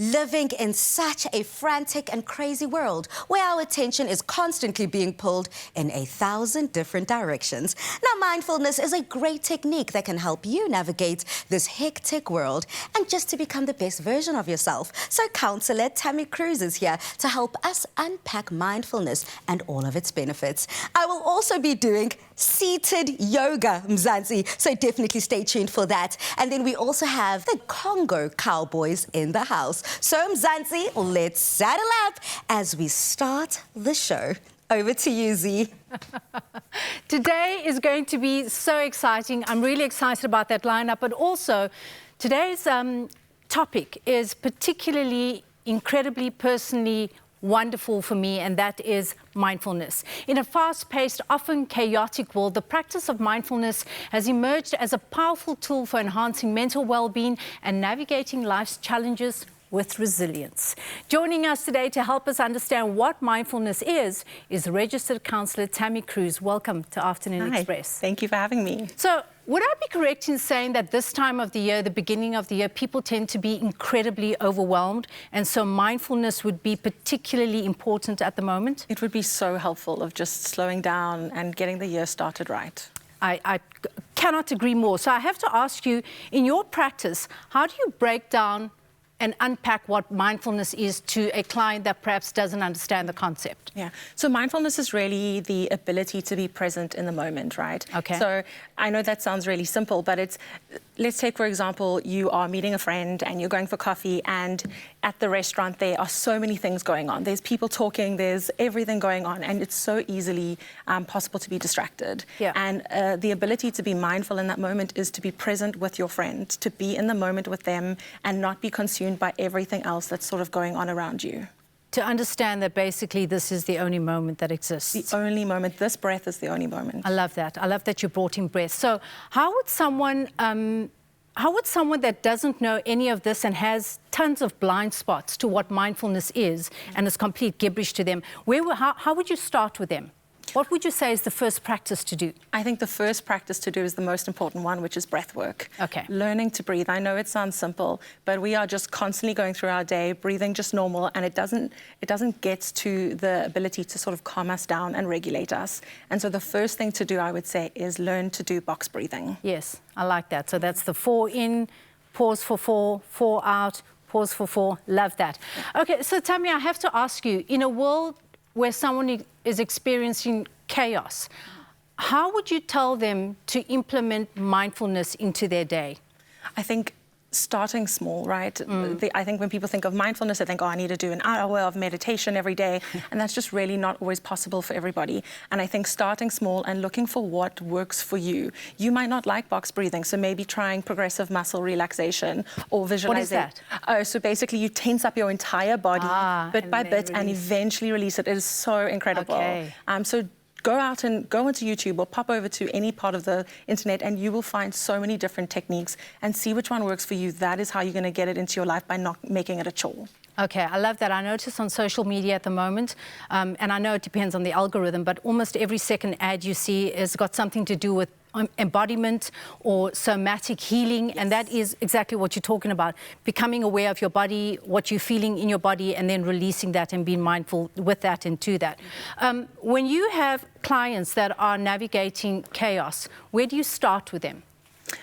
Living in such a frantic and crazy world where our attention is constantly being pulled in 1,000 different directions. Now, mindfulness is a great technique that can help you navigate this hectic world and just to become the best version of yourself. So Counselor Tammy Cruz is here to help us unpack mindfulness and all of its benefits. I will also be doing seated yoga, Mzansi, so definitely stay tuned for that. And then we also have the Congo Cowboys in the house. So Mzansi, let's saddle up as we start the show. Over to you, Z. Today is going to be so exciting. I'm really excited about that lineup, but also today's topic is particularly incredibly personally wonderful for me, and that is mindfulness. In a fast-paced, often chaotic world, the practice of mindfulness has emerged as a powerful tool for enhancing mental well-being and navigating life's challenges with resilience. Joining us today to help us understand what mindfulness is registered counsellor Tammy Cruz. Welcome to Afternoon Express. Thank you for having me. So, would I be correct in saying that this time of the year, the beginning of the year, people tend to be incredibly overwhelmed, and so mindfulness would be particularly important at the moment? It would be so helpful of just slowing down and getting the year started right. I cannot agree more. So I have to ask you, in your practice, how do you break down and unpack what mindfulness is to a client that perhaps doesn't understand the concept? Yeah, so mindfulness is really the ability to be present in the moment, right? Okay. So I know that sounds really simple, but let's take, for example, you are meeting a friend and you're going for coffee, and at the restaurant there are so many things going on. There's people talking, there's everything going on, and it's so easily possible to be distracted. Yeah. And the ability to be mindful in that moment is to be present with your friend, to be in the moment with them and not be consumed by everything else that's sort of going on around you. To understand that basically this is the only moment that exists. The only moment, this breath is the only moment. I love that. I love that you brought in breath. So how would someone that doesn't know any of this and has tons of blind spots to what mindfulness is and is complete gibberish to them, how would you start with them? What would you say is the first practice to do? I think the first practice to do is the most important one, which is breath work. Okay. Learning to breathe. I know it sounds simple, but we are just constantly going through our day, breathing just normal, and it doesn't get to the ability to sort of calm us down and regulate us. And so the first thing to do, I would say, is learn to do box breathing. Yes, I like that. So that's the 4 in, pause for 4, 4 out, pause for 4. Love that. Okay, so Tammy, I have to ask you, in a world where someone is experiencing chaos, how would you tell them to implement mindfulness into their day? I think starting small, right? I think when people think of mindfulness, they think, oh, I need to do an hour of meditation every day. And that's just really not always possible for everybody. And I think starting small and looking for what works for you. You might not like box breathing, so maybe trying progressive muscle relaxation or visualizing. What is that? So basically you tense up your entire body bit by bit and eventually release it. It is so incredible. Okay. So go out and go into YouTube or pop over to any part of the internet and you will find so many different techniques and see which one works for you. That is how you're going to get it into your life, by not making it a chore. Okay, I love that. I notice on social media at the moment, and I know it depends on the algorithm, but almost every second ad you see has got something to do with embodiment or somatic healing. Yes. And that is exactly what you're talking about, becoming aware of your body, what you're feeling in your body, and then releasing that and being mindful with that and to that. When you have clients that are navigating chaos, where do you start with them?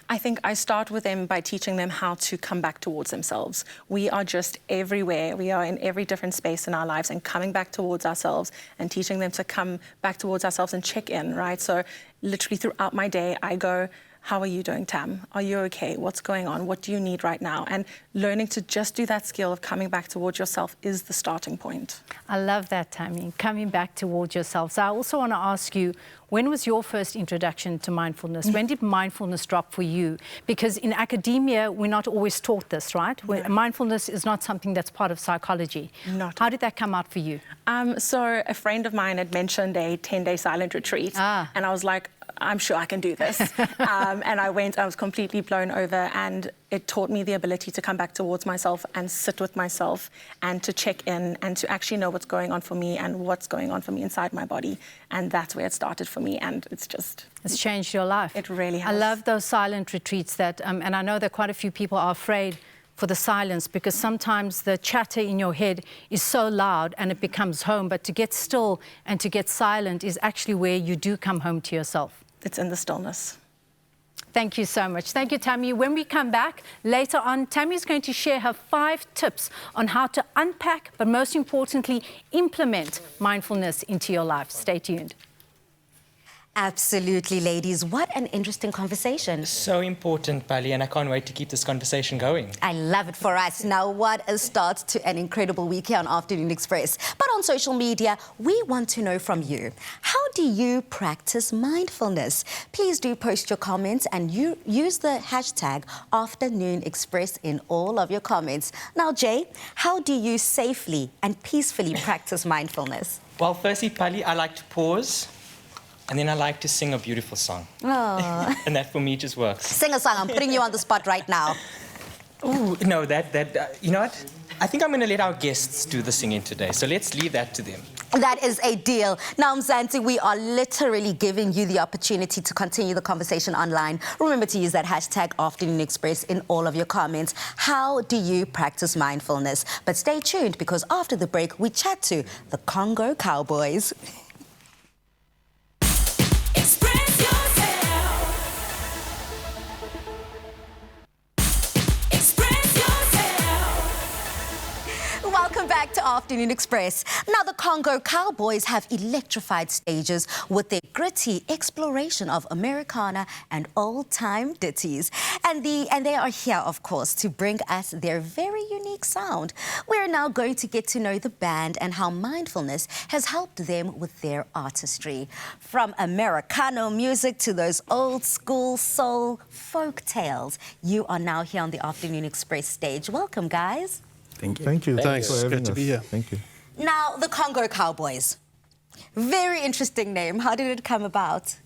I think I start with them by teaching them how to come back towards themselves. We are just everywhere. We are in every different space in our lives, and coming back towards ourselves and teaching them to come back towards ourselves and check in, right? So literally throughout my day, I go, how are you doing, Tam? Are you okay? What's going on? What do you need right now? And learning to just do that skill of coming back towards yourself is the starting point. I love that, Tammy, coming back towards yourself. So I also want to ask you, when was your first introduction to mindfulness? When did mindfulness drop for you? Because in academia, we're not always taught this, right? Yeah. Mindfulness is not something that's part of psychology. How did that come out for you? So a friend of mine had mentioned a 10-day silent retreat. And I was like, I'm sure I can do this. And I went, I was completely blown over, and it taught me the ability to come back towards myself and sit with myself and to check in and to actually know what's going on for me and what's going on for me inside my body. And that's where it started for me, and it's changed your life. It really has. I love those silent retreats that, and I know that quite a few people are afraid for the silence, because sometimes the chatter in your head is so loud and it becomes home. But to get still and to get silent is actually where you do come home to yourself. It's in the stillness. Thank you so much. Thank you, Tammy. When we come back later on, Tammy is going to share her 5 tips on how to unpack, but most importantly, implement mindfulness into your life. Stay tuned. Absolutely, ladies. What an interesting conversation. So important, Pali, and I can't wait to keep this conversation going. I love it for us. Now, what a start to an incredible week here on Afternoon Express. But on social media, we want to know from you. How do you practice mindfulness? Please do post your comments and you use the hashtag Afternoon Express in all of your comments. Now, Jay, how do you safely and peacefully practice mindfulness? Well, firstly, Pali, I like to pause, and then I like to sing a beautiful song. Oh. And that for me just works. Sing a song. I'm putting you on the spot right now. Ooh, no, you know what? I think I'm going to let our guests do the singing today, so let's leave that to them. That is a deal. Now, Mzansi, we are literally giving you the opportunity to continue the conversation online. Remember to use that hashtag Afternoon Express in all of your comments. How do you practice mindfulness? But stay tuned, because after the break, we chat to the Congo Cowboys. Welcome back to Afternoon Express. Now, the Congo Cowboys have electrified stages with their gritty exploration of Americana and old-time ditties. And they are here, of course, to bring us their very unique sound. We're now going to get to know the band and how mindfulness has helped them with their artistry. From Americano music to those old-school soul folk tales, you are now here on the Afternoon Express stage. Welcome, guys. Thank you. Thank you. Thanks. For having Good to us. be here. Thank you. Now, the Congo Cowboys. Very interesting name. How did it come about?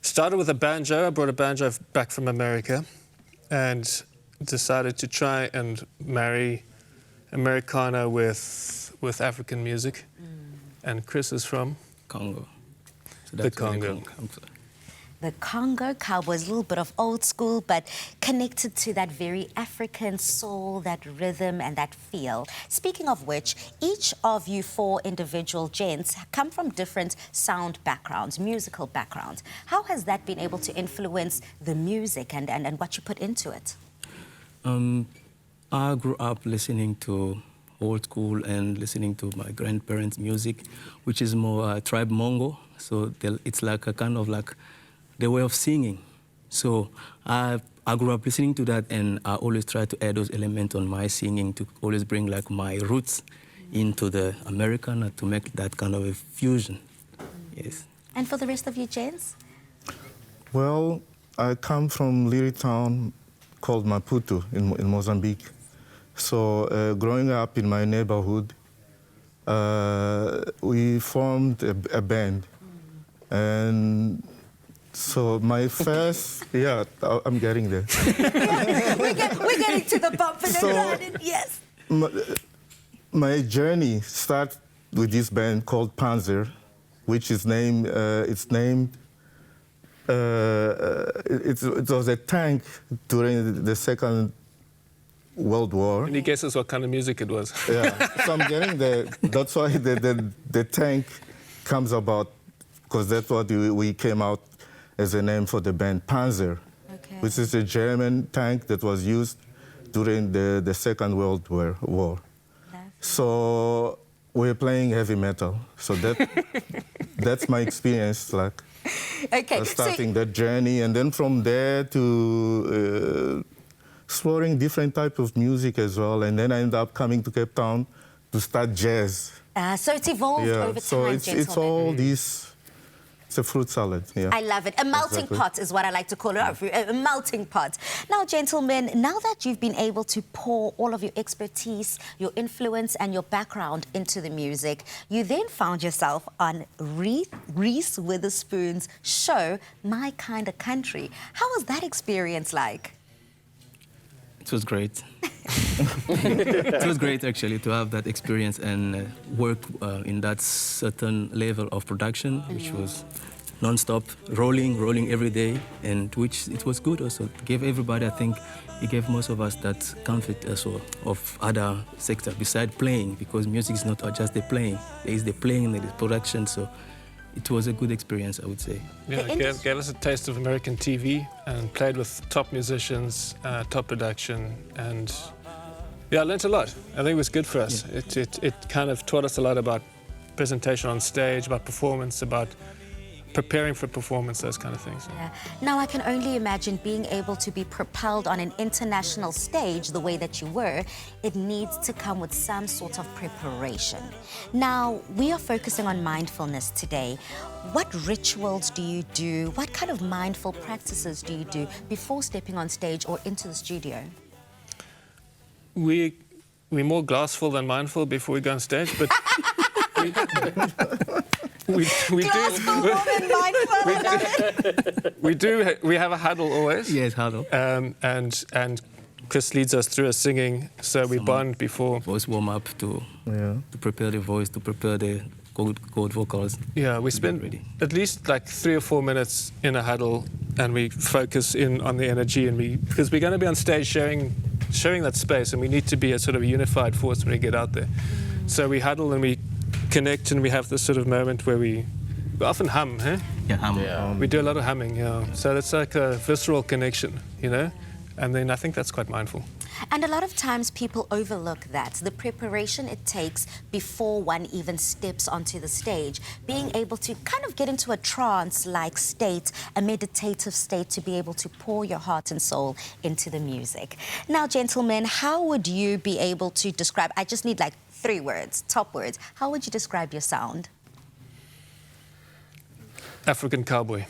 Started with a banjo. I brought a banjo back from America and decided to try and marry Americana with African music. And Chris is from Congo. So the Congo. The Congo Cowboys, a little bit of old school, but connected to that very African soul, that rhythm and that feel. Speaking of which, each of you 4 individual gents come from different sound backgrounds, musical backgrounds. How has that been able to influence the music and what you put into it? I grew up listening to old school and listening to my grandparents' music, which is more tribe Mongo. So it's like a kind of like the way of singing. So I grew up listening to that, and I always try to add those elements on my singing to always bring like my roots into the Americana to make that kind of a fusion. Yes. And for the rest of you gents? Well, I come from a little town called Maputo in Mozambique. So growing up in my neighborhood, we formed a band. And so my first, yeah, I'm getting there. we're getting to the bump in the garden, yes. My journey started with this band called Panzer, which is named, it was a tank during the Second World War. Any guesses what kind of music it was? Yeah, so I'm getting there. That's why the tank comes about, because that's what we came out as a name for the band, Panzer, which is a German tank that was used during the Second World War. So we're playing heavy metal. So that's my experience, like starting that journey, and then from there to exploring different types of music as well, and then I ended up coming to Cape Town to start jazz. So it's evolved over time, so it's all these. It's a fruit salad, yeah. I love it. A melting pot is what I like to call it, a melting pot. Now, gentlemen, now that you've been able to pour all of your expertise, your influence and your background into the music, you then found yourself on Reese Witherspoon's show, My Kind of Country. How was that experience like? It was great. It was great, actually, to have that experience and work in that certain level of production, which was non-stop, rolling every day, and which it was good also. It gave everybody, I think, it gave most of us that comfort also of other sector besides playing, because music is not just the playing. There is the playing, there is production, so it was a good experience, I would say. Yeah, it gave us a taste of American TV and played with top musicians, top production, and yeah, I learned a lot. I think it was good for us. Yeah. It kind of taught us a lot about presentation on stage, about performance, about preparing for performance, those kind of things. Yeah. Now, I can only imagine being able to be propelled on an international stage the way that you were. It needs to come with some sort of preparation. Now, we are focusing on mindfulness today. What rituals do you do? What kind of mindful practices do you do before stepping on stage or into the studio? We're more glassful than mindful before we go on stage, but we have a huddle always. Yes, huddle. And Chris leads us through a singing, so we bond before. Voice warm up to prepare the voice, to prepare the chord vocals. Yeah, we spend at least like 3 or 4 minutes in a huddle, and we focus in on the energy, and because we're going to be on stage sharing that space, and we need to be a sort of unified force when we get out there. So we huddle and we connect, and we have this sort of moment where we often hum, huh? Yeah, hum. Yeah. We do a lot of humming, yeah. So it's like a visceral connection, you know? And then I think that's quite mindful. And a lot of times people overlook that, the preparation it takes before one even steps onto the stage. Being able to kind of get into a trance-like state, a meditative state, to be able to pour your heart and soul into the music. Now, gentlemen, how would you be able to describe, I just need like 3 words, top words. How would you describe your sound? African cowboy.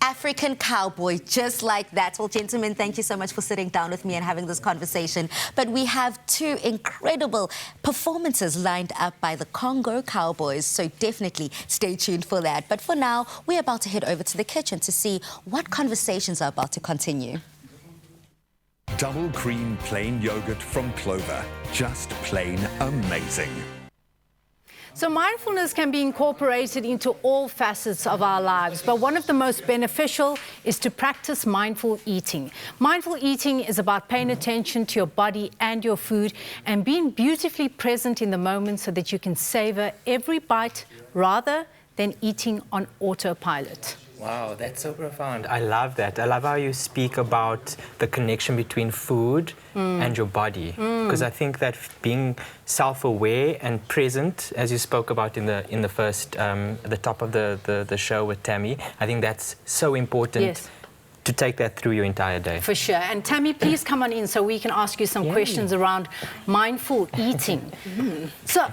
African cowboy, just like that. Well, gentlemen, thank you so much for sitting down with me and having this conversation. But we have 2 incredible performances lined up by the Congo Cowboys, so definitely stay tuned for that. But for now, we're about to head over to the kitchen to see what conversations are about to continue. Double cream plain yogurt from Clover. Just plain amazing. So mindfulness can be incorporated into all facets of our lives, but one of the most beneficial is to practice mindful eating. Mindful eating is about paying attention to your body and your food and being beautifully present in the moment so that you can savor every bite rather than eating on autopilot. Wow, that's so profound. I love that. I love how you speak about the connection between food and your body, because I think that being self-aware and present, as you spoke about in the first, the top of the show with Tammy, I think that's so important to take that through your entire day. For sure. And Tammy, please come on in so we can ask you some questions around mindful eating. So,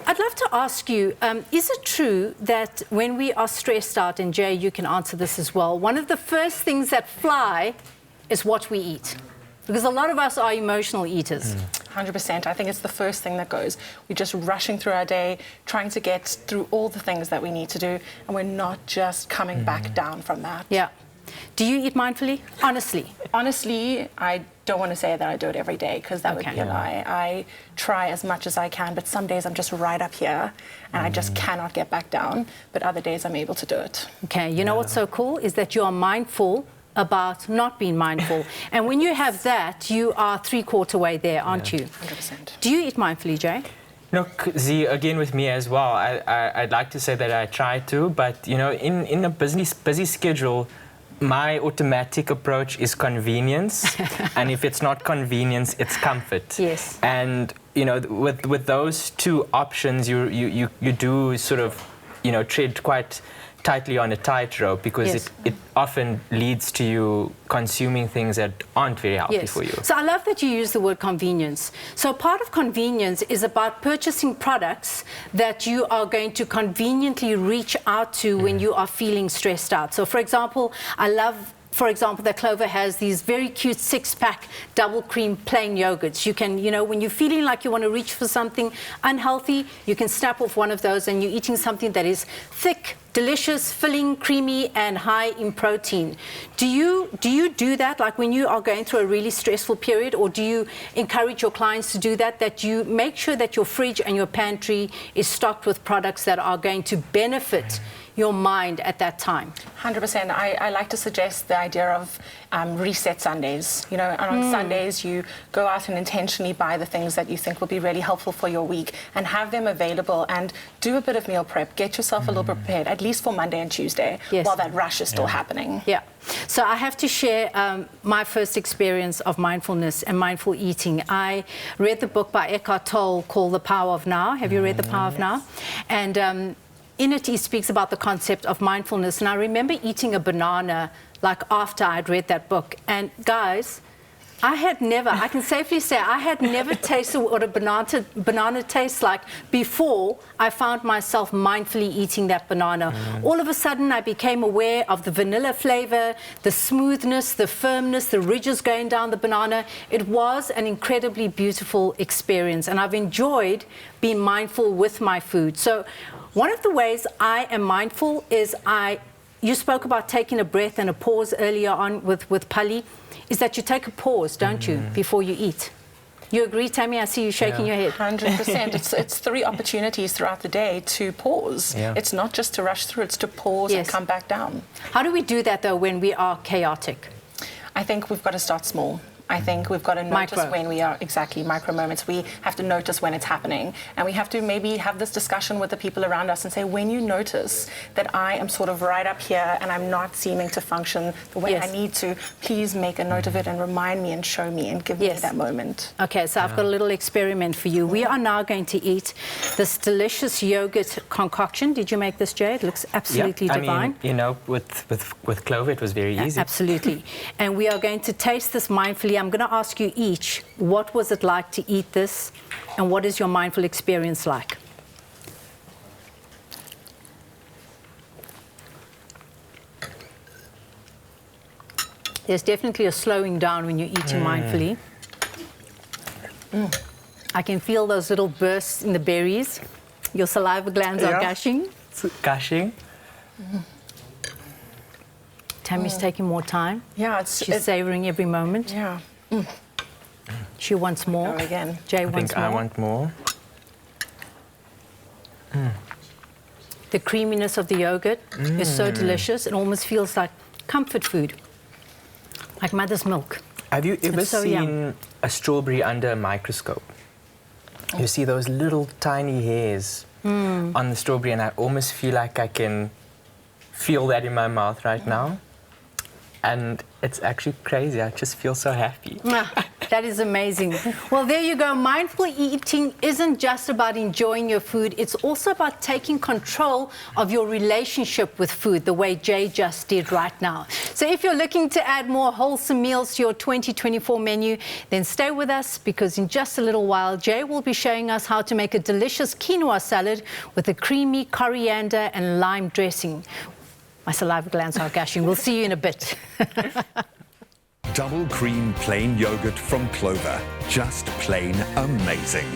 I'd love to ask you, is it true that when we are stressed out, and Jay, you can answer this as well, one of the first things that fly is what we eat? Because a lot of us are emotional eaters. 100%. I think it's the first thing that goes. We're just rushing through our day, trying to get through all the things that we need to do, and we're not just coming back down from that. Yeah. Do you eat mindfully? Honestly? Honestly, I don't want to say that I do it every day, because that would be a lie. I try as much as I can, but some days I'm just right up here and I just cannot get back down. But other days I'm able to do it. Okay, you know what's so cool is that you are mindful about not being mindful. And when you have that, you are 3/4 way there, aren't you? 100%. Do you eat mindfully, Jay? No, Z, again with me as well. I'd like to say that I try to, but you know, in a busy schedule, my automatic approach is convenience, and if it's not convenience, it's comfort. Yes. And you know, with those 2 options, you do sort of, you know, tread quite tightly on a tightrope, because it often leads to you consuming things that aren't very healthy for you. So I love that you use the word convenience. So part of convenience is about purchasing products that you are going to conveniently reach out to when you are feeling stressed out. So for example, I love for example, that Clover has these very cute 6-pack double cream plain yogurts. You can, you know, when you're feeling like you want to reach for something unhealthy, you can snap off one of those and you're eating something that is thick, delicious, filling, creamy, and high in protein. Do you do that, like when you are going through a really stressful period, or do you encourage your clients to do that, that you make sure that your fridge and your pantry is stocked with products that are going to benefit your mind at that time? 100%. I like to suggest the idea of reset Sundays. You know, and on Sundays you go out and intentionally buy the things that you think will be really helpful for your week and have them available and do a bit of meal prep. Get yourself a little bit prepared, at least for Monday and Tuesday, while that rush is still happening. Yeah. So I have to share my first experience of mindfulness and mindful eating. I read the book by Eckhart Tolle called The Power of Now. Have you read The Power of Now? And in it, he speaks about the concept of mindfulness. And I remember eating a banana like after I'd read that book. And guys, I can safely say, I had never tasted what a banana tastes like before I found myself mindfully eating that banana. All of a sudden, I became aware of the vanilla flavor, the smoothness, the firmness, the ridges going down the banana. It was an incredibly beautiful experience, and I've enjoyed being mindful with my food. So one of the ways I am mindful is you spoke about taking a breath and a pause earlier on with Pali, is that you take a pause, don't you, before you eat? You agree, Tammy? I see you shaking your head. 100%. It's 3 opportunities throughout the day to pause. Yeah. It's not just to rush through, it's to pause and come back down. How do we do that, though, when we are chaotic? I think we've got to start small. I think we've got to notice when we are, micro moments. We have to notice when it's happening. And we have to maybe have this discussion with the people around us and say, when you notice that I am sort of right up here and I'm not seeming to function the way I need to, please make a note of it and remind me and show me and give me that moment. Okay, so I've got a little experiment for you. We are now going to eat this delicious yogurt concoction. Did you make this, Jay? It looks absolutely divine. I mean, you know, with clover, it was very easy. Absolutely. And we are going to taste this mindfully. I'm going to ask you each, what was it like to eat this, and what is your mindful experience like? There's definitely a slowing down when you're eating mindfully. I can feel those little bursts in the berries. Your saliva glands are gushing. It's gushing. Tammy's taking more time. Yeah, she's savoring every moment. Yeah. She wants more. Go again. Jay wants more. I think I want more. The creaminess of the yogurt is so delicious. It almost feels like comfort food, like mother's milk. Have you ever seen a strawberry under a microscope? You see those little tiny hairs on the strawberry, and I almost feel like I can feel that in my mouth right now. And it's actually crazy. I just feel so happy. That is amazing. Well, there you go. Mindful eating isn't just about enjoying your food. It's also about taking control of your relationship with food, the way Jay just did right now. So if you're looking to add more wholesome meals to your 2024 menu, then stay with us, because in just a little while, Jay will be showing us how to make a delicious quinoa salad with a creamy coriander and lime dressing. My saliva glands are gushing. We'll see you in a bit. Double cream plain yogurt from Clover. Just plain amazing.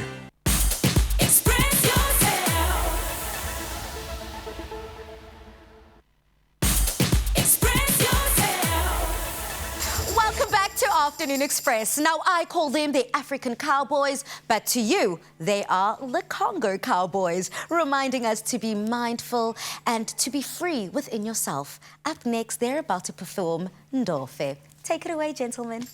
Express yourself. Express yourself. Welcome back to Afternoon Express. Now, I call them the African cowboys, but to you, they are the Congo cowboys, reminding us to be mindful and to be free within yourself. Up next, they're about to perform Ndofé. Take it away, gentlemen.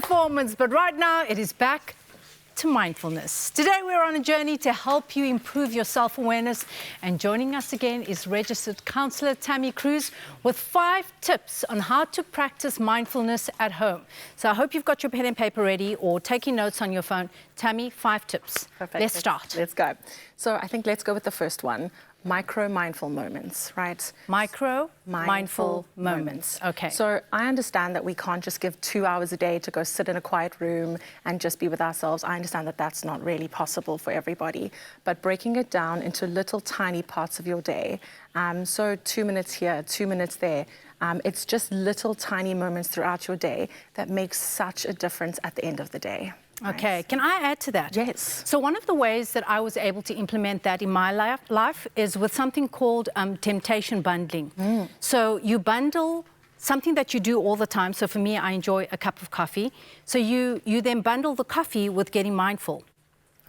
performance, but right now it is back to mindfulness. Today we're on a journey to help you improve your self-awareness, and joining us again is registered counsellor Tammy Cruz with 5 tips on how to practice mindfulness at home. So I hope you've got your pen and paper ready or taking notes on your phone. Tammy, 5 tips. Perfect. Let's start. Let's go. So I think let's go with the first one. Micro mindful moments, right? Micro mindful moments. Okay. So I understand that we can't just give 2 hours a day to go sit in a quiet room and just be with ourselves. I understand that that's not really possible for everybody, but breaking it down into little tiny parts of your day. So 2 minutes here, 2 minutes there. It's just little tiny moments throughout your day that makes such a difference at the end of the day. Okay, can I add to that? Yes. So one of the ways that I was able to implement that in my life is with something called temptation bundling. So you bundle something that you do all the time. So for me, I enjoy a cup of coffee. So you then bundle the coffee with getting mindful.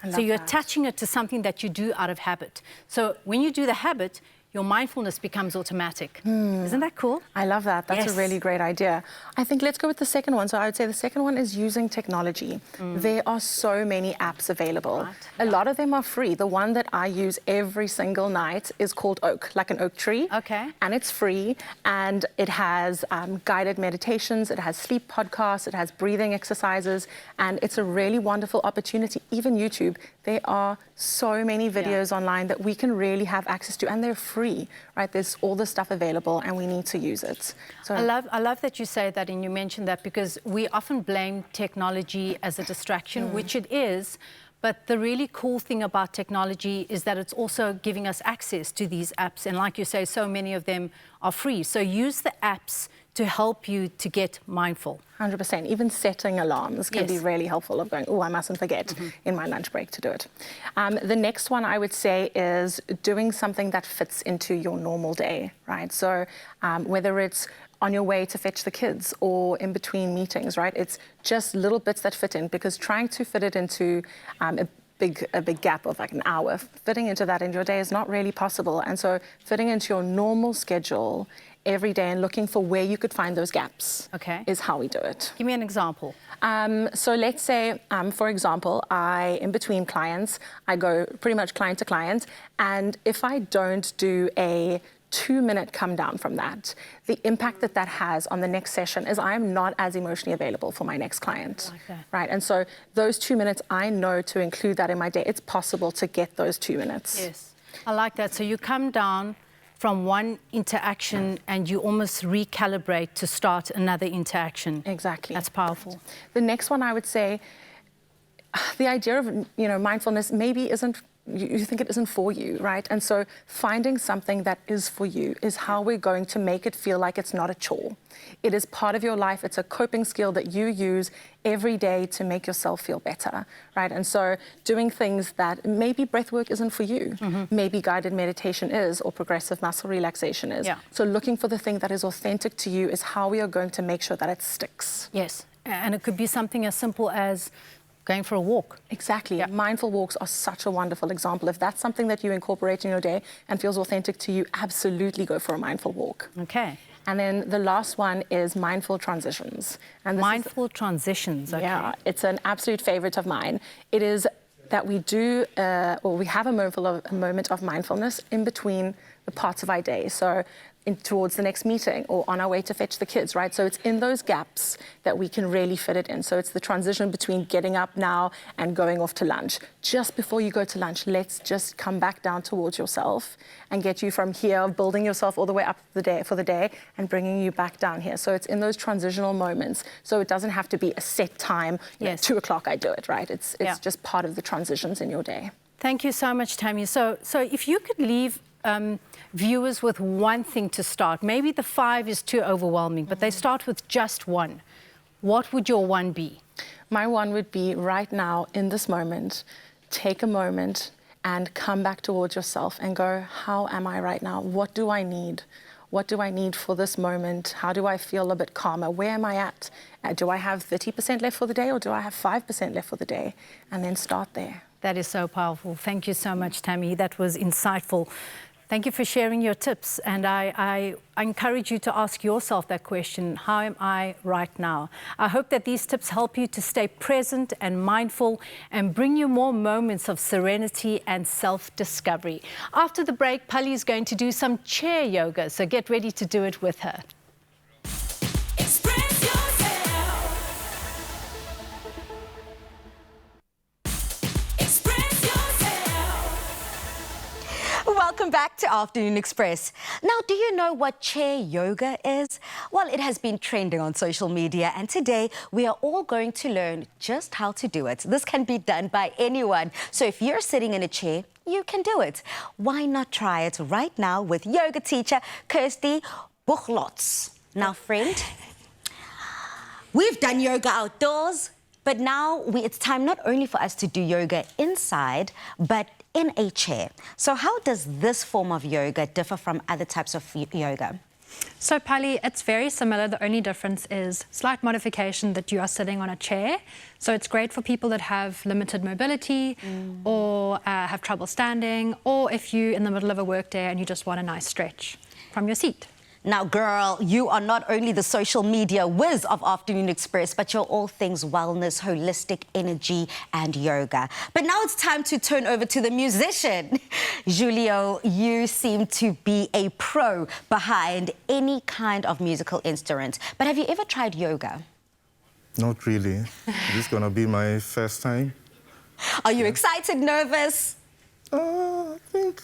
So you're attaching it to something that you do out of habit. So when you do the habit, your mindfulness becomes automatic. Isn't that cool? I love that. That's Yes. a really great idea. I think let's go with the second one. So I would say the second one is using technology. There are so many apps available. Right. A lot of them are free. The one that I use every single night is called Oak, like an oak tree. Okay. And it's free, and it has guided meditations, it has sleep podcasts, it has breathing exercises, and it's a really wonderful opportunity. Even YouTube, there are so many videos online that we can really have access to, and they're free, right? There's all this stuff available, and we need to use it. So I love that you say that and you mentioned that, because we often blame technology as a distraction, which it is. But the really cool thing about technology is that it's also giving us access to these apps. And like you say, so many of them are free. So use the apps to help you to get mindful. 100%. Even setting alarms can be Yes. really helpful of going, oh, I mustn't forget in my lunch break to do it. The next one I would say is doing something that fits into your normal day, right? So whether it's on your way to fetch the kids or in between meetings, right? It's just little bits that fit in, because trying to fit it into a big gap of like an hour, fitting into that in your day is not really possible. And so fitting into your normal schedule every day and looking for where you could find those gaps is how we do it. Give me an example. So let's say, for example, in between clients, I go pretty much client to client, and if I don't do a 2-minute come down from that, the impact that that has on the next session is I'm not as emotionally available for my next client, Like that. right? And so those 2 minutes, I know to include that in my day. It's possible to get those 2 minutes. Yes, I like that. So you come down from one interaction and you almost recalibrate to start another interaction. Exactly. That's powerful. The next one I would say, the idea of mindfulness maybe isn't, you think it isn't for you, right? And so finding something that is for you is how we're going to make it feel like it's not a chore. It is part of your life. It's a coping skill that you use every day to make yourself feel better, right? And so doing things that maybe breath work isn't for you, maybe guided meditation is, or progressive muscle relaxation is. Yeah. So looking for the thing that is authentic to you is how we are going to make sure that it sticks. Yes, and it could be something as simple as going for a walk. Exactly. Mindful walks are such a wonderful example. If that's something that you incorporate in your day and feels authentic to you, absolutely go for a mindful walk. Okay. And then the last one is mindful transitions. And this Mindful transitions, okay. Yeah, it's an absolute favorite of mine. It is that we do, or we have a moment of mindfulness in between the parts of our day. So towards the next meeting or on our way to fetch the kids, right? So it's in those gaps that we can really fit it in. So it's the transition between getting up now and going off to lunch. Just before you go to lunch, let's just come back down towards yourself and get you from here, building yourself all the way up for the day and bringing you back down here. So it's in those transitional moments. So it doesn't have to be a set time, Yes. 2 o'clock I do it, right? It's just part of the transitions in your day. Thank you so much, Tammy. So if you could leave viewers with one thing to start, maybe the 5 is too overwhelming, but they start with just one, what would your one be? My one would be right now, in this moment, take a moment and come back towards yourself and go, how am I right now? What do I need? What do I need for this moment? How do I feel a bit calmer? Where am I at? Do I have 30% left for the day, or do I have 5% left for the day? And then start there. That is so powerful. Thank you so much, Tammy. That was insightful. Thank you for sharing your tips. And I encourage you to ask yourself that question, how am I right now? I hope that these tips help you to stay present and mindful and bring you more moments of serenity and self-discovery. After the break, Pali is going to do some chair yoga, so get ready to do it with her. Express yourself. Express yourself. Welcome back to Afternoon Express. Now, do you know what chair yoga is? Well, it has been trending on social media, and today we are all going to learn just how to do it. This can be done by anyone. So if you're sitting in a chair, you can do it. Why not try it right now with yoga teacher Kirsty Buchlots? Now, friend, we've done yoga outdoors, but now it's time not only for us to do yoga inside, but in a chair. So how does this form of yoga differ from other types of yoga? So Pali, it's very similar. The only difference is slight modification that you are sitting on a chair. So it's great for people that have limited mobility or have trouble standing, or if you're in the middle of a work day and you just want a nice stretch from your seat. Now, girl, you are not only the social media whiz of Afternoon Express, but you're all things wellness, holistic energy, and yoga. But now it's time to turn over to the musician. Julio, you seem to be a pro behind any kind of musical instrument. But have you ever tried yoga? Not really. This is gonna be my first time. Are you excited, nervous? I think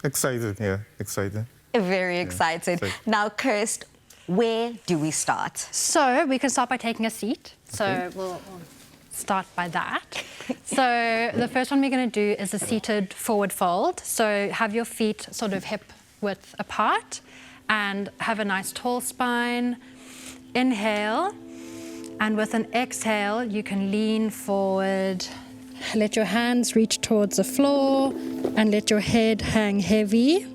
excited, yeah, excited. Very excited. excited. Now, Kirst, where do we start? So we can start by taking a seat. So we'll start by that. So the first one we're going to do is a seated forward fold. So have your feet sort of hip width apart and have a nice tall spine. Inhale, and with an exhale, you can lean forward. Let your hands reach towards the floor and let your head hang heavy.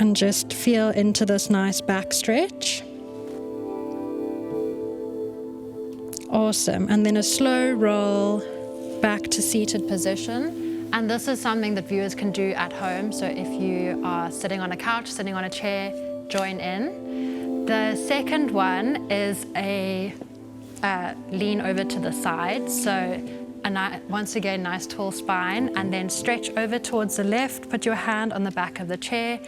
And just feel into this nice back stretch. Awesome. And then a slow roll back to seated position. And this is something that viewers can do at home. So if you are sitting on a couch, sitting on a chair, join in. The second one is a lean over to the side. So once again, nice tall spine, and then stretch over towards the left. Put your hand on the back of the chair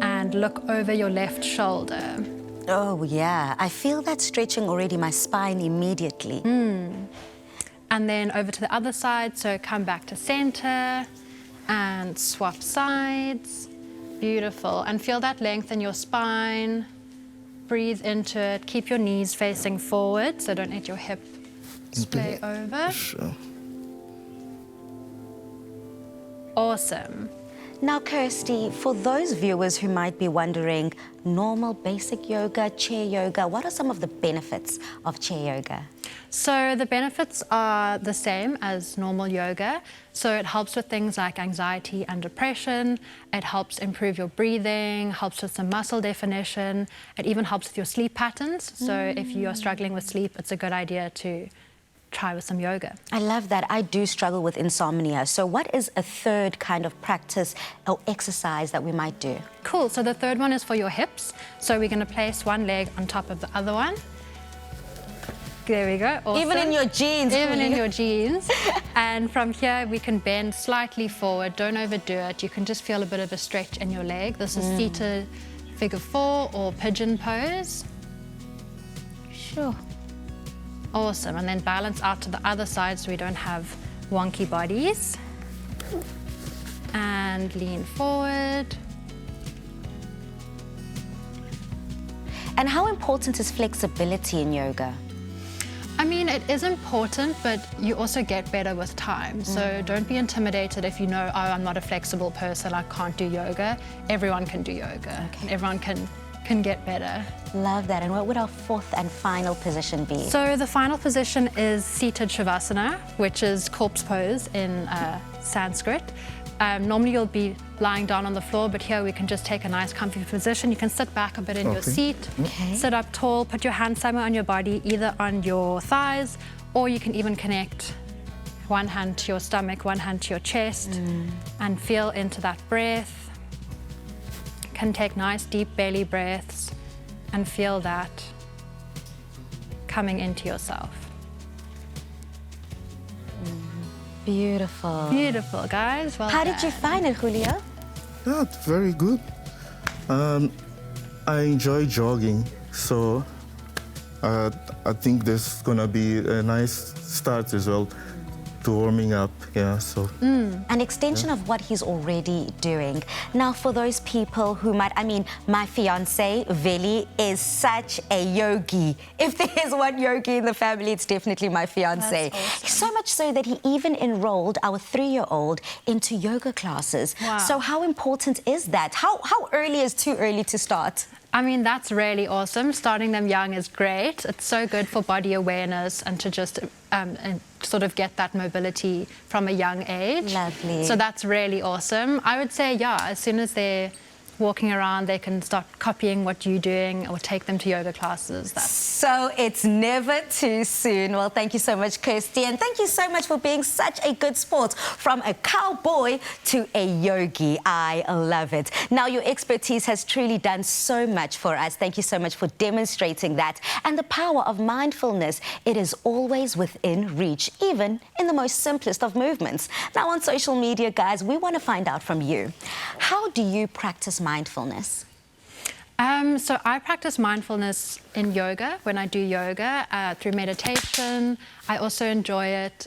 and look over your left shoulder. Oh, yeah. I feel that stretching already my spine immediately. And then over to the other side, so come back to center and swap sides. Beautiful. And feel that length in your spine. Breathe into it. Keep your knees facing forward, so don't let your hip splay over. Sure. Awesome. Now, Kirsty, for those viewers who might be wondering, normal basic yoga, chair yoga, what are some of the benefits of chair yoga? So the benefits are the same as normal yoga. So it helps with things like anxiety and depression. It helps improve your breathing, helps with some muscle definition. It even helps with your sleep patterns. So if you are struggling with sleep, it's a good idea to try with some yoga. I love that. I do struggle with insomnia. So what is a third kind of practice or exercise that we might do? Cool. So the third one is for your hips. So we're going to place one leg on top of the other one. There we go. Awesome. Even in your jeans. Even in your jeans. And from here, we can bend slightly forward. Don't overdo it. You can just feel a bit of a stretch in your leg. This is seated figure 4 or pigeon pose. Sure. Awesome. And then balance out to the other side so we don't have wonky bodies. And lean forward. And how important is flexibility in yoga? I mean, it is important, but you also get better with time. So don't be intimidated if you know, oh, I'm not a flexible person, I can't do yoga. Everyone can do yoga. And everyone can get better. Love that. And what would our fourth and final position be? So the final position is seated shavasana, which is corpse pose in Sanskrit. Normally you'll be lying down on the floor, but here we can just take a nice comfy position. You can sit back a bit in your seat, sit up tall, put your hand somewhere on your body, either on your thighs, or you can even connect one hand to your stomach, one hand to your chest, and feel into that breath. Can take nice deep belly breaths and feel that coming into yourself. Beautiful. Beautiful, guys. Well How did you done. find it, Julio? Yeah, it's very good. I enjoy jogging, so I think this is gonna be a nice start as well to warming up. Yeah, so. An extension of what he's already doing. Now, for those people who might, I mean, my fiance, Veli, is such a yogi. If there is one yogi in the family, it's definitely my fiance. That's awesome. So much so that he even enrolled our 3-year-old into yoga classes. Wow. So how important is that? How early is too early to start? I mean, that's really awesome. Starting them young is great. It's so good for body awareness and to just and sort of get that mobility from a young age. Lovely. So that's really awesome. I would say, yeah, as soon as they're walking around, they can start copying what you're doing or take them to yoga classes. That's So it's never too soon. Well, thank you so much, Kirsty, and thank you so much for being such a good sport. From a cowboy to a yogi, I love it. Now, your expertise has truly done so much for us. Thank you so much for demonstrating that. And the power of mindfulness, it is always within reach, even in the most simplest of movements. Now, on social media, guys, we want to find out from you. How do you practice mindfulness? So I practice mindfulness in yoga, when I do yoga, through meditation. I also enjoy it,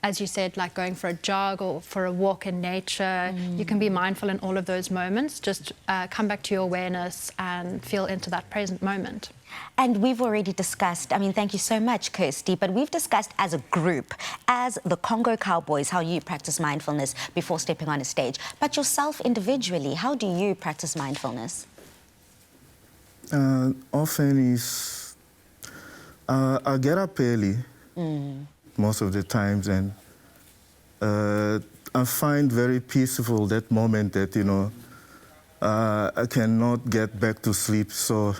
as you said, like going for a jog or for a walk in nature. You can be mindful in all of those moments. Just come back to your awareness and feel into that present moment. And we've already discussed, I mean, thank you so much, Kirsty, but we've discussed as a group, as the Congo Cowboys, how you practice mindfulness before stepping on a stage. But yourself individually, how do you practice mindfulness? Often is I get up early most of the times, and I find very peaceful that moment that, you know, I cannot get back to sleep, so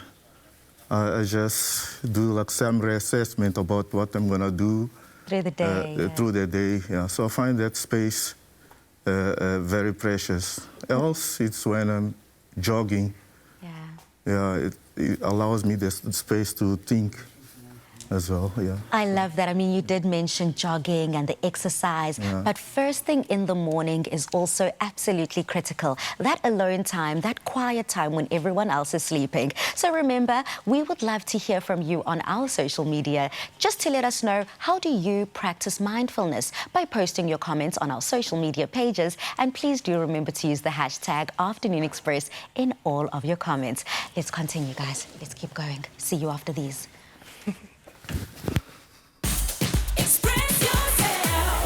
I just do like some reassessment about what I'm gonna do Through the day. through the day. Yeah. So I find that space very precious. Else, it's when I'm jogging. Yeah, it allows me the space to think as well, yeah. I love that. I mean, you did mention jogging and the exercise, but first thing in the morning is also absolutely critical. That alone time, that quiet time when everyone else is sleeping. So remember, we would love to hear from you on our social media, just to let us know, how do you practice mindfulness? By posting your comments on our social media pages, and please do remember to use the hashtag Afternoon Express in all of your comments. Let's continue, guys. Let's keep going. See you after these. Express yourself.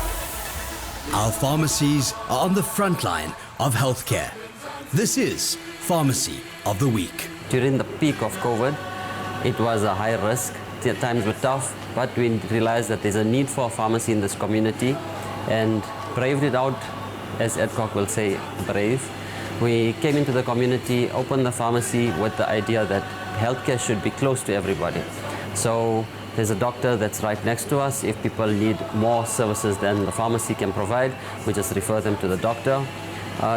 Our pharmacies are on the front line of healthcare. This is Pharmacy of the Week. During the peak of COVID, it was a high risk. The times were tough, but we realized that there's a need for a pharmacy in this community and braved it out, as Adcock will say, brave. We came into the community, opened the pharmacy with the idea that healthcare should be close to everybody. So there's a doctor that's right next to us. If people need more services than the pharmacy can provide, we just refer them to the doctor.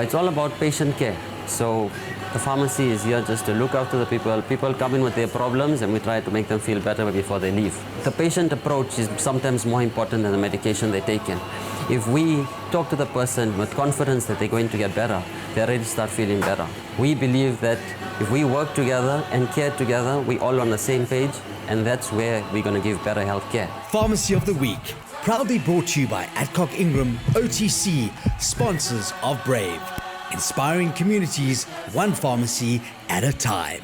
It's all about patient care. So the pharmacy is here just to look after the people. People come in with their problems and we try to make them feel better before they leave. The patient approach is sometimes more important than the medication they take in. If we talk to the person with confidence that they're going to get better, they already start feeling better. We believe that if we work together and care together, we're all on the same page, and that's where we're going to give better health care. Pharmacy of the Week, proudly brought to you by Adcock Ingram, OTC, sponsors of Brave. Inspiring communities, one pharmacy at a time.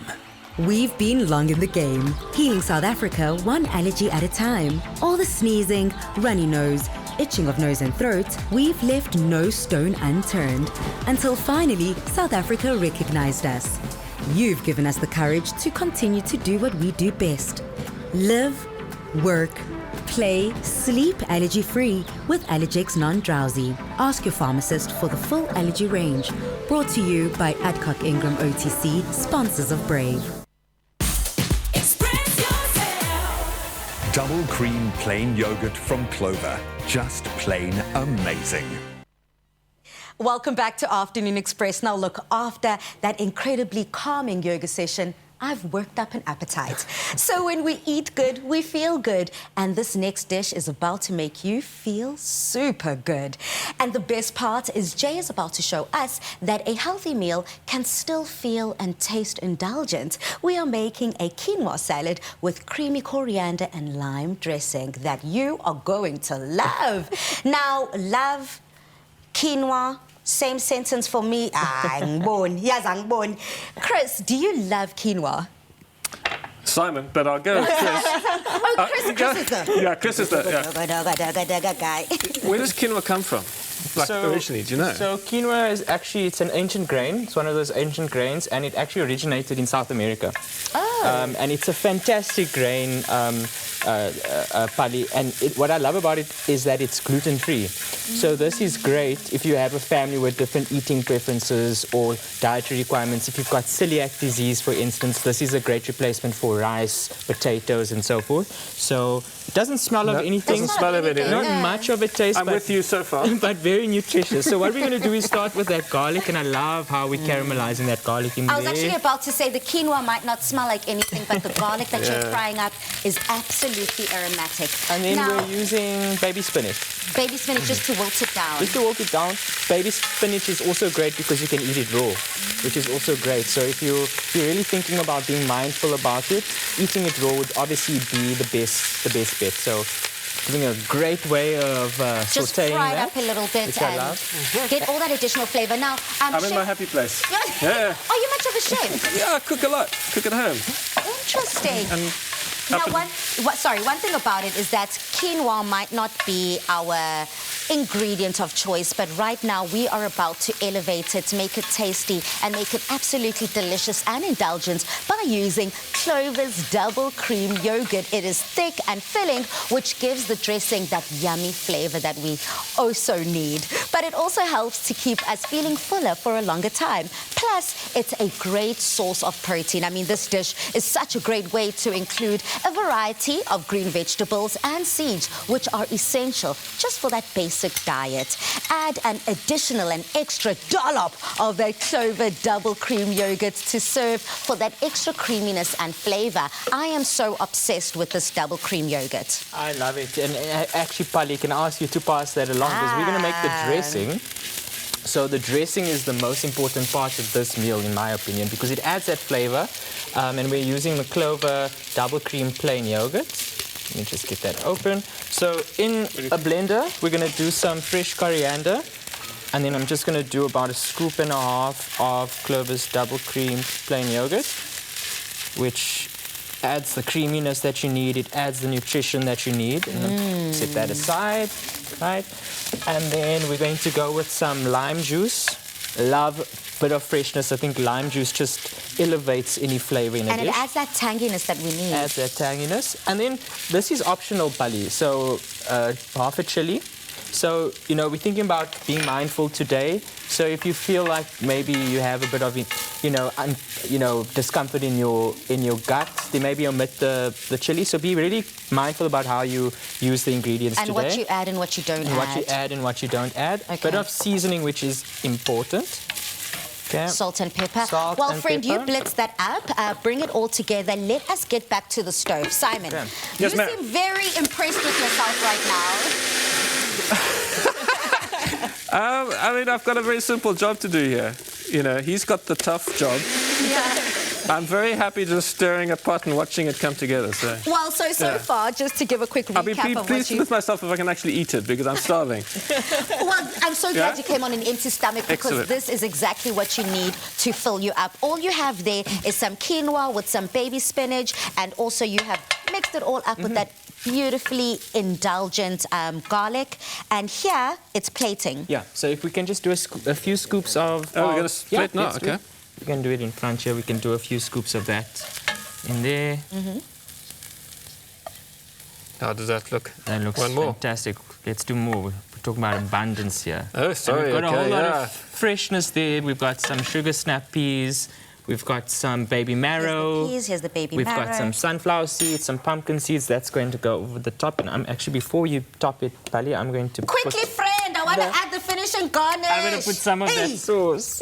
We've been long in the game, healing South Africa one allergy at a time. All the sneezing, runny nose, itching of nose and throat, we've left no stone unturned. Until finally, South Africa recognized us. You've given us the courage to continue to do what we do best. Live, work, play, sleep allergy-free with Allergex Non-Drowsy. Ask your pharmacist for the full allergy range. Brought to you by Adcock Ingram OTC, sponsors of Brave. Express yourself. Double cream plain yogurt from Clover. Just plain amazing. Welcome back to Afternoon Express. Now look, after that incredibly calming yoga session, I've worked up an appetite. So when we eat good, we feel good. And this next dish is about to make you feel super good. And the best part is Jay is about to show us that a healthy meal can still feel and taste indulgent. We are making a quinoa salad with creamy coriander and lime dressing that you are going to love. Now, love, quinoa, same sentence for me. Yes, Chris, do you love quinoa? Simon, but I'll go with Chris. Chris is the... Yeah, Chris is the... Yeah. guy. Where does quinoa come from? Like originally, do you know? So quinoa is actually, it's an ancient grain. It's one of those ancient grains, and it actually originated in South America. Oh. And it's a fantastic grain, Pali. And what I love about it is that it's gluten-free. So this is great if you have a family with different eating preferences or dietary requirements. If you've got celiac disease, for instance, this is a great replacement for rice, potatoes, and so forth. So it doesn't smell of anything. Doesn't smell of anything. Not much of a taste. I'm with you so far. But very nutritious. So what we're going to do is start with that garlic, and I love how we're caramelizing that garlic in there. I was actually about to say the quinoa might not smell like anything, but the garlic that you're frying up is absolutely aromatic. And then we're using baby spinach. Baby spinach just to wilt it down. Just to wilt it down. Baby spinach is also great because you can eat it raw, which is also great. So if you're really thinking about being mindful about it, eating it raw would obviously be the best bet. So giving a great way of just sauteing fry it that, up a little bit which I and love. get all that additional flavor. Now, I'm in chef... my happy place. Yeah. Are you much of a chef? Yeah, I cook a lot. Cook at home. Interesting. And now, one thing about it is that quinoa might not be our ingredient of choice, but right now we are about to elevate it, make it tasty, and make it absolutely delicious and indulgent by using Clover's double cream yogurt. It is thick and filling, which gives the dressing that yummy flavor that we also need. But it also helps to keep us feeling fuller for a longer time. Plus, it's a great source of protein. I mean, this dish is such a great way to include a variety of green vegetables and seeds, which are essential just for that basic diet. Add an additional and extra dollop of that Clover double cream yogurt to serve for that extra creaminess and flavor. I am so obsessed with this double cream yogurt. I love it. And actually, Pali, can I ask you to pass that along? Because we're going to make the dressing. So the dressing is the most important part of this meal, in my opinion, because it adds that flavor. And we're using the Clover double cream plain yogurt. Let me just get that open. So in a blender, we're going to do some fresh coriander. And then I'm just going to do about 1.5 scoops of Clover's double cream plain yogurt, which adds the creaminess that you need. It adds the nutrition that you need. And set that aside, right? And then we're going to go with some lime juice. Love a bit of freshness. I think lime juice just elevates any flavor in a dish. And it adds that tanginess that we need. Adds that tanginess. And then this is optional, Pali. So half a chili. So, you know, we're thinking about being mindful today. So if you feel like maybe you have a bit of, discomfort in your gut, then maybe omit the chili. So be really mindful about how you use the ingredients and today. And what you add and what you don't add. What you add and what you don't add. Okay. A bit of seasoning, which is important. Okay. Salt and pepper. Salt well, and friend, pepper. you blitz that up. Bring it all together. Let us get back to the stove. Simon, you seem very impressed with yourself right now. I mean, I've got a very simple job to do here. You know, he's got the tough job. Yeah. I'm very happy just stirring a pot and watching it come together. So. Well, so far, just to give a quick recap I'll be pleased with myself if I can actually eat it, because I'm starving. Well, I'm so glad you came on an empty stomach, because this is exactly what you need to fill you up. All you have there is some quinoa with some baby spinach, and also you have mixed it all up with that beautifully indulgent garlic. And here, it's plating. Yeah, so if we can just do a few scoops of... Oh, we're going to plate now, okay. We can do it in front here. We can do a few scoops of that in there. How does that look? That looks fantastic. Let's do more. We're talking about abundance here. Oh, sorry. And we've got a whole lot of freshness there. We've got some sugar snap peas. We've got some baby marrow. Here's the baby We've marrow. got some sunflower seeds, some pumpkin seeds. That's going to go over the top. And I'm actually, before you top it, Pali, I'm going to Quickly, friend, I want to add the finishing garnish. I'm going to put some of that sauce.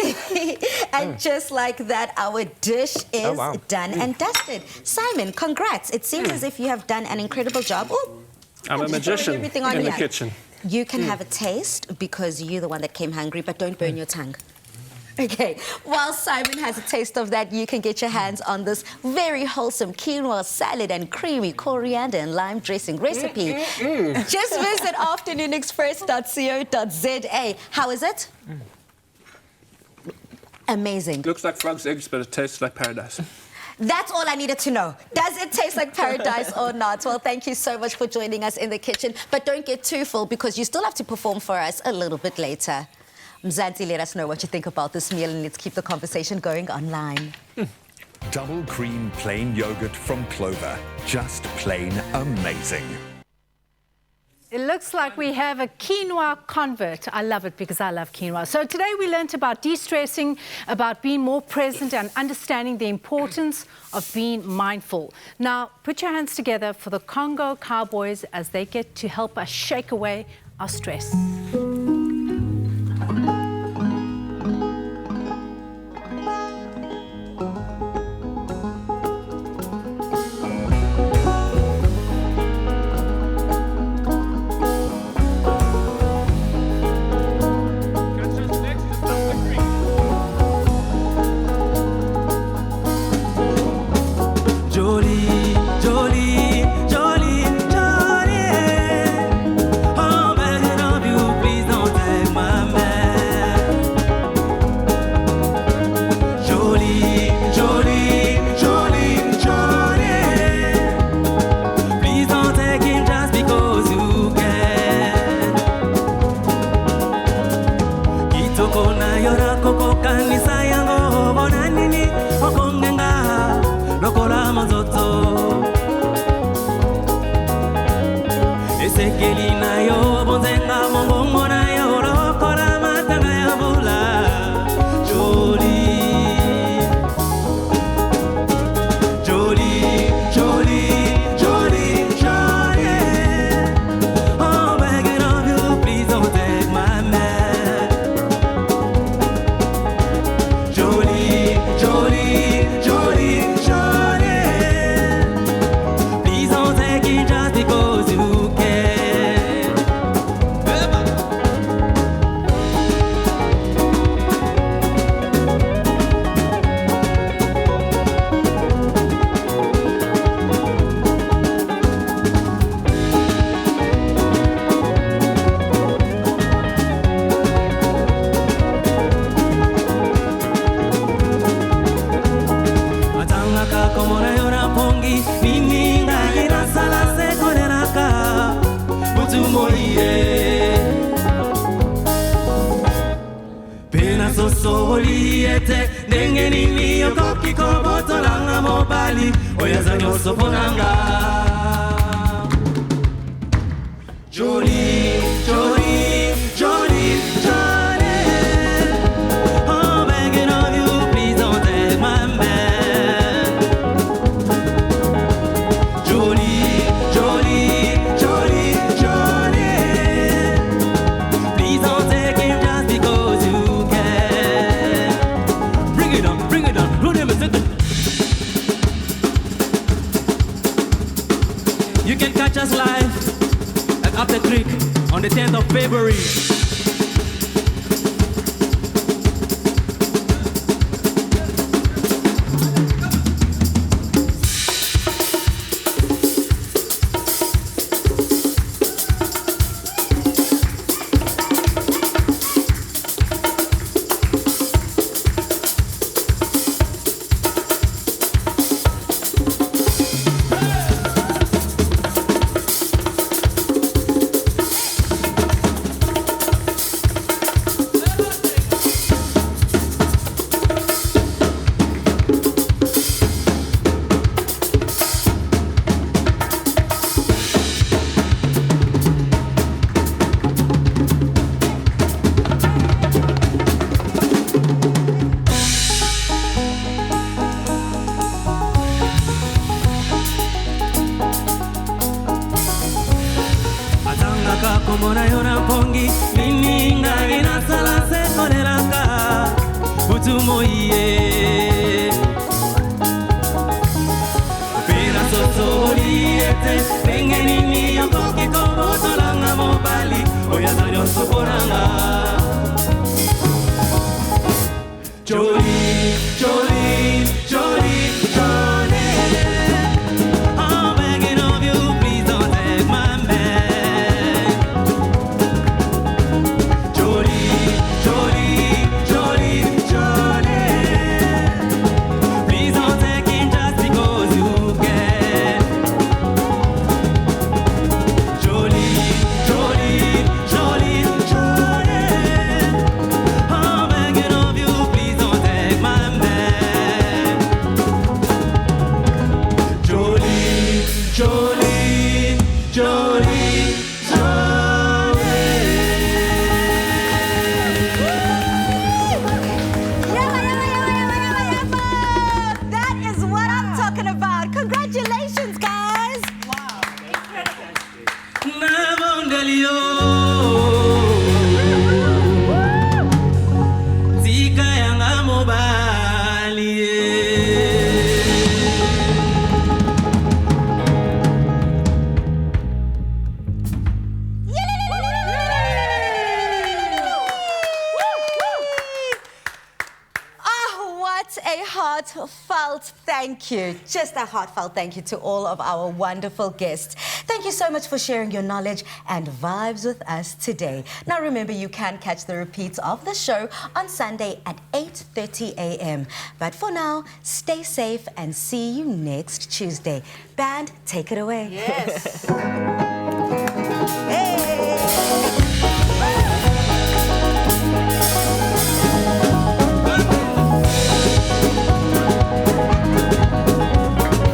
And just like that, our dish is done and dusted. Simon, congrats. It seems as if you have done an incredible job. Ooh, I'm a magician everything on in the here. kitchen. You can have a taste because you're the one that came hungry, but don't burn your tongue. Okay, while Simon has a taste of that, you can get your hands on this very wholesome quinoa salad and creamy coriander and lime dressing recipe. Just visit afternoonexpress.co.za. How is it? Amazing. Looks like frog's eggs, but it tastes like paradise. That's all I needed to know. Does it taste like paradise or not? Well, thank you so much for joining us in the kitchen. But don't get too full because you still have to perform for us a little bit later. Mzansi, let us know what you think about this meal and let's keep the conversation going online. Double cream plain yogurt from Clover. Just plain amazing. It looks like we have a quinoa convert. I love it because I love quinoa. So today we learnt about de-stressing, about being more present and understanding the importance of being mindful. Now, put your hands together for the Congo Cowboys as they get to help us shake away our stress. You can catch us live at Up the Creek on the 10th of February. komona yona pongi mininga ina sala se korelaka utumoye pena sotoriete pengenini yokoki komotolanga mobali oyazanyo soporanga Jolie, Jolie, Jolie, Jolie. I'm begging of you, please don't take my man. Jolie, Jolie, Jolie, Jolie. Please don't take him just because you can. Jolie, Jolie, Jolie, Jolie. I'm begging of you, please don't take my man. Jolie, Jolie, Jolie, That is what I'm talking about. Congratulations, guys. Navondelio. Zika yanga mobali. What a heartfelt thank you. Just a heartfelt thank you to all of our wonderful guests. Thank you so much for sharing your knowledge and vibes with us today. Now remember, you can catch the repeats of the show on Sunday at 8:30 a.m. But for now, stay safe and see you next Tuesday. Band, take it away. Yes.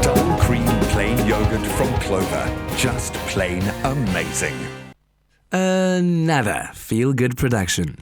Double cream plain yogurt from Clover. Just plain amazing. Another feel-good production.